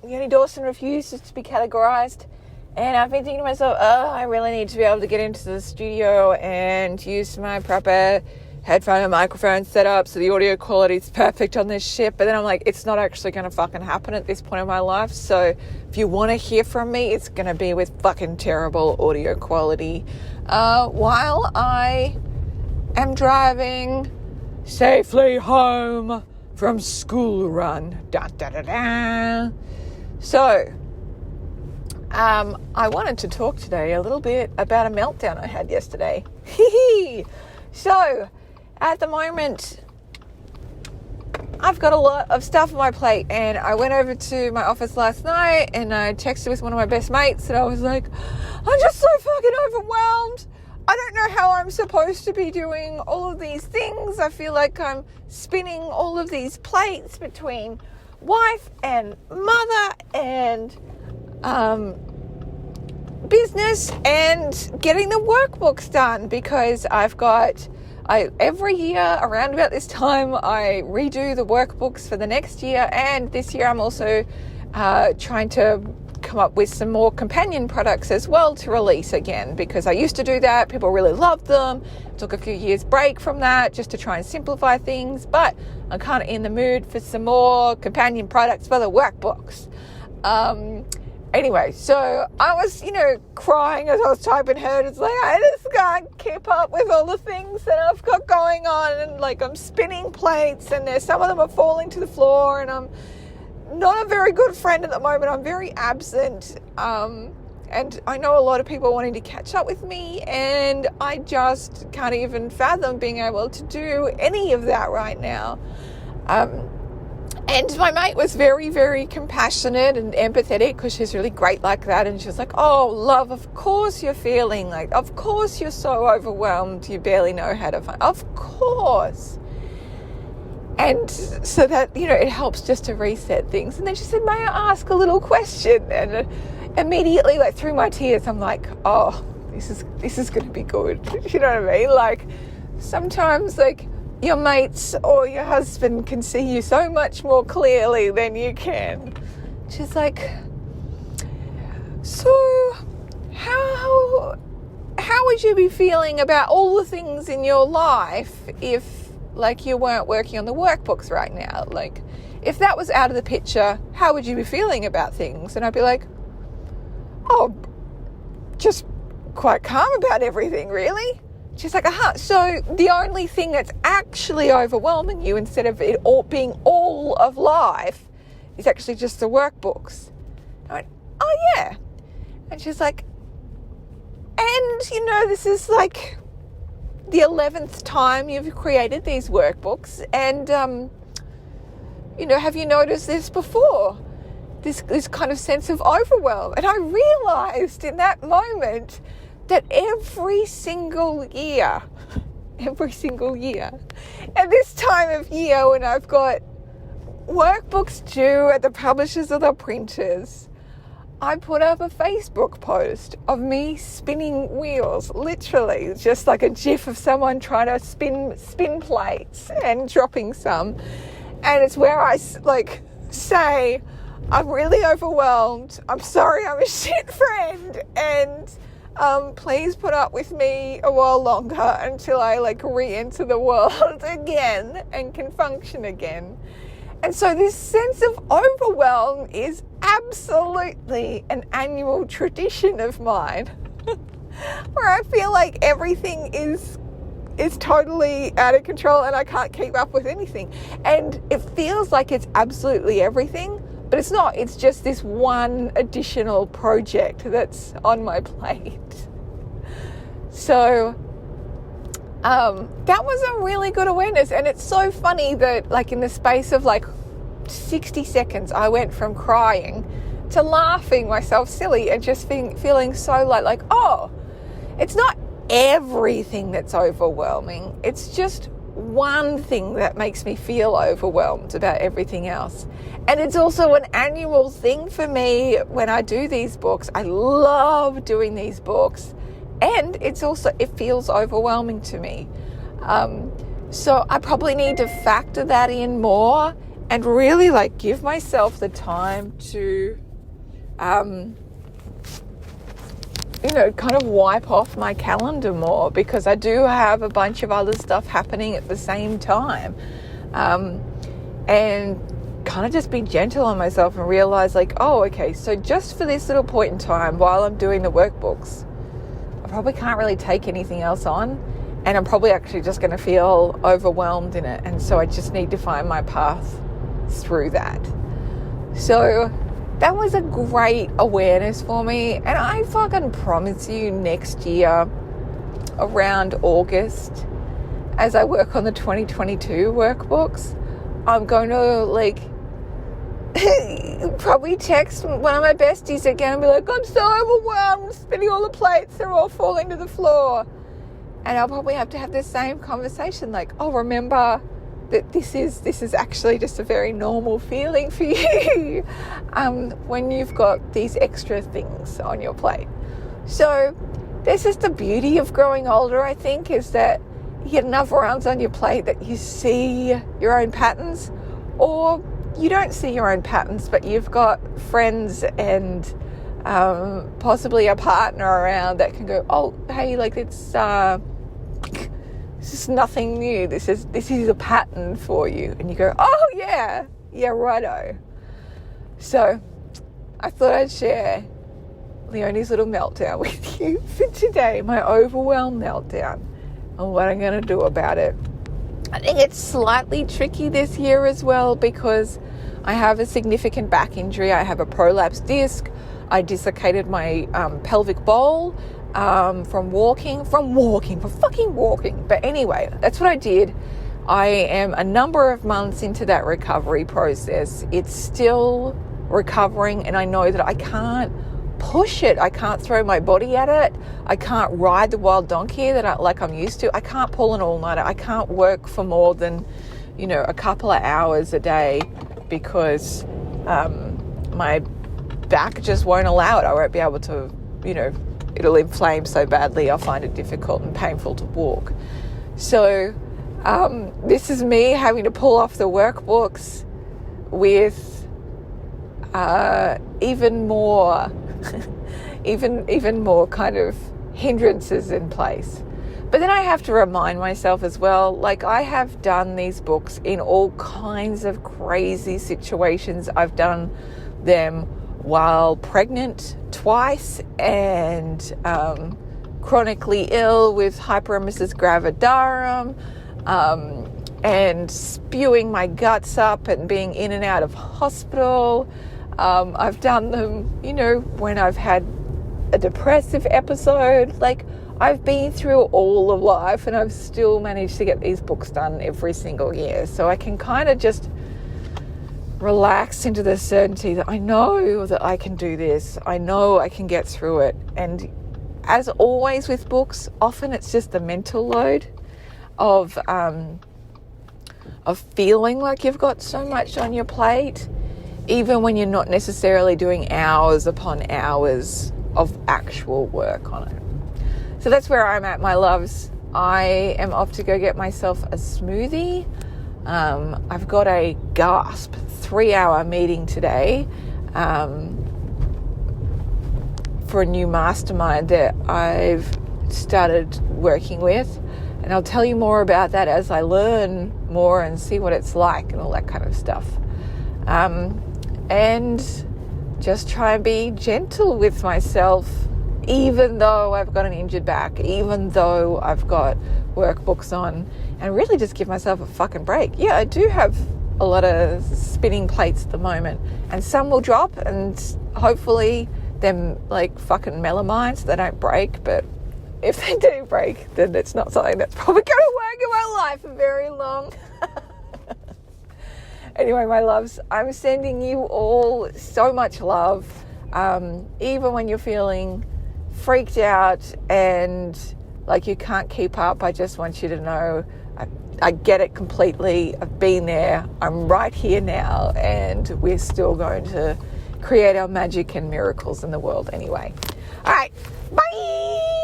Yoni Dawson refuses to be categorized. And I've been thinking to myself, I really need to be able to get into the studio and use my proper headphone and microphone setup so the audio quality is perfect on this shit. But then I'm like, it's not actually going to fucking happen at this point in my life. So if you want to hear from me, it's going to be with fucking terrible audio quality while I am driving safely home from school run. So, I wanted to talk today a little bit about a meltdown I had yesterday. So, at the moment, I've got a lot of stuff on my plate, and I went over to my office last night and I texted with one of my best mates and I was like, I'm just so fucking overwhelmed. I don't know how I'm supposed to be doing all of these things. I feel like I'm spinning all of these plates between wife and mother and business and getting the workbooks done, because every year around about this time I redo the workbooks for the next year, and this year I'm also trying to come up with some more companion products as well to release again, because I used to do that. People really loved them. Took a few years break from that just to try and simplify things, but I'm kind of in the mood for some more companion products for the workbooks. Anyway, so I was, crying as I was typing her. It's like, I just can't keep up with all the things that I've got going on, and like I'm spinning plates and some of them are falling to the floor, and I'm not a very good friend at the moment. I'm very absent. And I know a lot of people wanting to catch up with me, and I just can't even fathom being able to do any of that right now. And my mate was very, very compassionate and empathetic, because she's really great like that. And she was like, oh, love, of course you're feeling like, of course you're so overwhelmed, you barely know how to find, of course. And so that, it helps just to reset things. And then she said, may I ask a little question? And immediately, like through my tears, I'm like, oh, this is going to be good. You know what I mean? Like sometimes like your mates or your husband can see you so much more clearly than you can. She's like, so how would you be feeling about all the things in your life if like you weren't working on the workbooks right now? Like if that was out of the picture, how would you be feeling about things? And I'd be like, oh, just quite calm about everything, really. She's like, so the only thing that's actually overwhelming you, instead of it all being all of life, is actually just the workbooks. I went, oh yeah. And she's like, and this is like the 11th time you've created these workbooks, and have you noticed this before, this kind of sense of overwhelm? And I realized in that moment that every single year at this time of year, when I've got workbooks due at the publishers or the printers, I put up a Facebook post of me spinning wheels, literally just like a gif of someone trying to spin plates and dropping some. And it's where I like say, I'm really overwhelmed. I'm sorry I'm a shit friend. And please put up with me a while longer until I like re-enter the world again and can function again. And so this sense of overwhelm is absolutely an annual tradition of mine where I feel like everything is totally out of control and I can't keep up with anything. And it feels like it's absolutely everything, but it's not. It's just this one additional project that's on my plate. So that was a really good awareness. And it's so funny that like in the space of like 60 seconds, I went from crying to laughing myself silly and just feeling so like, oh, it's not everything that's overwhelming. It's just one thing that makes me feel overwhelmed about everything else. And it's also an annual thing for me when I do these books. I love doing these books, and it feels overwhelming to me. So I probably need to factor that in more and really like give myself the time to, kind of wipe off my calendar more, because I do have a bunch of other stuff happening at the same time. And kind of just be gentle on myself and realize like, oh, okay, so just for this little point in time while I'm doing the workbooks, I probably can't really take anything else on, and I'm probably actually just going to feel overwhelmed in it. And so I just need to find my path through that. So that was a great awareness for me. And I fucking promise you, next year around August, as I work on the 2022 workbooks, I'm going to like probably text one of my besties again and be like, I'm so overwhelmed, I'm spinning all the plates, they're all falling to the floor. And I'll probably have to have the same conversation like, oh, remember that this is actually just a very normal feeling for you when you've got these extra things on your plate. So this is the beauty of growing older, I think, is that you get enough rounds on your plate that you see your own patterns, or you don't see your own patterns, but you've got friends and possibly a partner around that can go, oh, hey, like this is nothing new. This is a pattern for you. And you go, oh, yeah, righto. So I thought I'd share Leonie's little meltdown with you for today, my overwhelmed meltdown, and what I'm going to do about it. I think it's slightly tricky this year as well because I have a significant back injury. I have a prolapsed disc. I dislocated my pelvic bowl from fucking walking. But anyway, that's what I did. I am a number of months into that recovery process. It's still recovering, and I know that I can't push it. I can't throw my body at it. I can't ride the wild donkey like I'm used to. I can't pull an all-nighter. I can't work for more than, a couple of hours a day because my back just won't allow it. I won't be able to, it'll inflame so badly I'll find it difficult and painful to walk. So this is me having to pull off the workbooks with even more kind of hindrances in place. But then I have to remind myself as well, like I have done these books in all kinds of crazy situations. I've done them while pregnant twice and chronically ill with hyperemesis gravidarum, and spewing my guts up and being in and out of hospital. I've done them, when I've had a depressive episode. Like, I've been through all of life and I've still managed to get these books done every single year. So I can kind of just relax into the certainty that I know that I can do this. I know I can get through it. And as always with books, often it's just the mental load of feeling like you've got so much on your plate, even when you're not necessarily doing hours upon hours of actual work on it. So that's where I'm at, my loves. I am off to go get myself a smoothie. I've got a 3-hour meeting today for a new mastermind that I've started working with. And I'll tell you more about that as I learn more and see what it's like and all that kind of stuff. And just try and be gentle with myself, even though I've got an injured back, even though I've got workbooks on, and really just give myself a fucking break. Yeah, I do have a lot of spinning plates at the moment, and some will drop, and hopefully they're like fucking melamine so they don't break. But if they do break, then it's not something that's probably going to work in my life for very long. Anyway, my loves, I'm sending you all so much love. Even when you're feeling freaked out and like you can't keep up, I just want you to know I get it completely. I've been there. I'm right here now, and we're still going to create our magic and miracles in the world anyway. All right, bye.